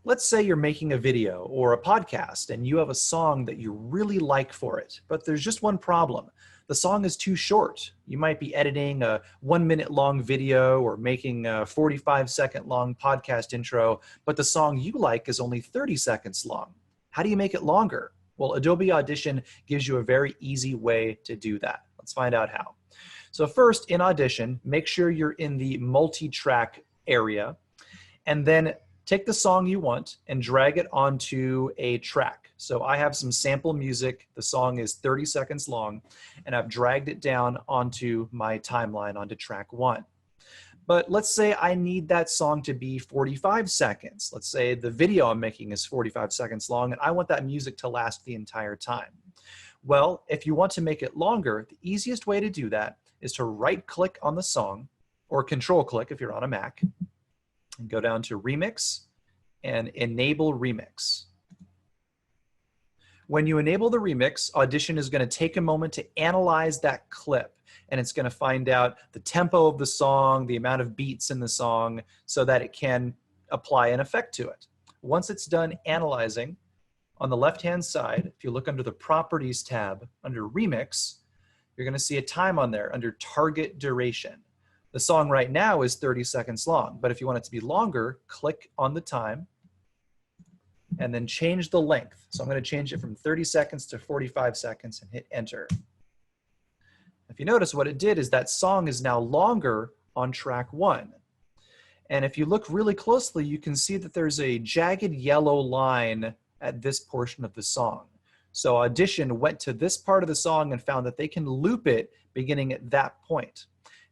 Let's say you're making a video or a podcast and you have a song that you really like for it, but there's just one problem. The song is too short. You might be editing a 1 minute long video or making a 45-second long podcast intro, but the song you like is only 30 seconds long. How do you make it longer? Well, Adobe Audition gives you a very easy way to do that. Let's find out how. So first, in Audition, make sure you're in the multi-track area, and then take the song you want and drag it onto a track. So I have some sample music. The song is 30 seconds long, and I've dragged it down onto my timeline, onto track 1. But let's say I need that song to be 45 seconds. Let's say the video I'm making is 45 seconds long, and I want that music to last the entire time. Well, if you want to make it longer, the easiest way to do that is to right-click on the song, or control-click if you're on a Mac, and go down to Remix and Enable Remix. When you enable the remix, Audition is going to take a moment to analyze that clip, and it's going to find out the tempo of the song, the amount of beats in the song, so that it can apply an effect to it. Once it's done analyzing, on the left-hand side, if you look under the Properties tab, under Remix, you're going to see a time on there under Target Duration. The song right now is 30 seconds long, but if you want it to be longer, click on the time and then change the length. So I'm going to change it from 30 seconds to 45 seconds and hit enter. If you notice, what it did is that song is now longer on track 1. And if you look really closely, you can see that there's a jagged yellow line at this portion of the song. So Audition went to this part of the song and found that they can loop it beginning at that point.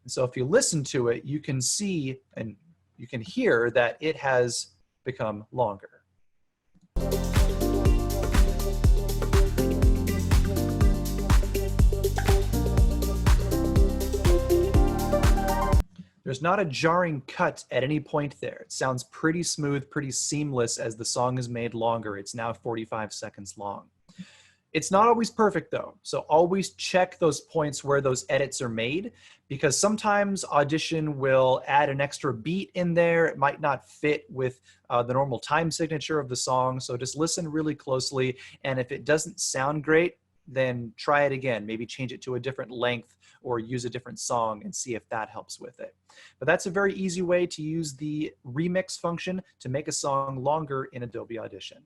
And so if you listen to it, you can see and you can hear that it has become longer. There's not a jarring cut at any point there. It sounds pretty smooth, pretty seamless as the song is made longer. It's now 45 seconds long. It's not always perfect though, so always check those points where those edits are made, because sometimes Audition will add an extra beat in there. It might not fit with the normal time signature of the song, so just listen really closely, and if it doesn't sound great, then try it again. Maybe change it to a different length or use a different song and see if that helps with it. But that's a very easy way to use the remix function to make a song longer in Adobe Audition.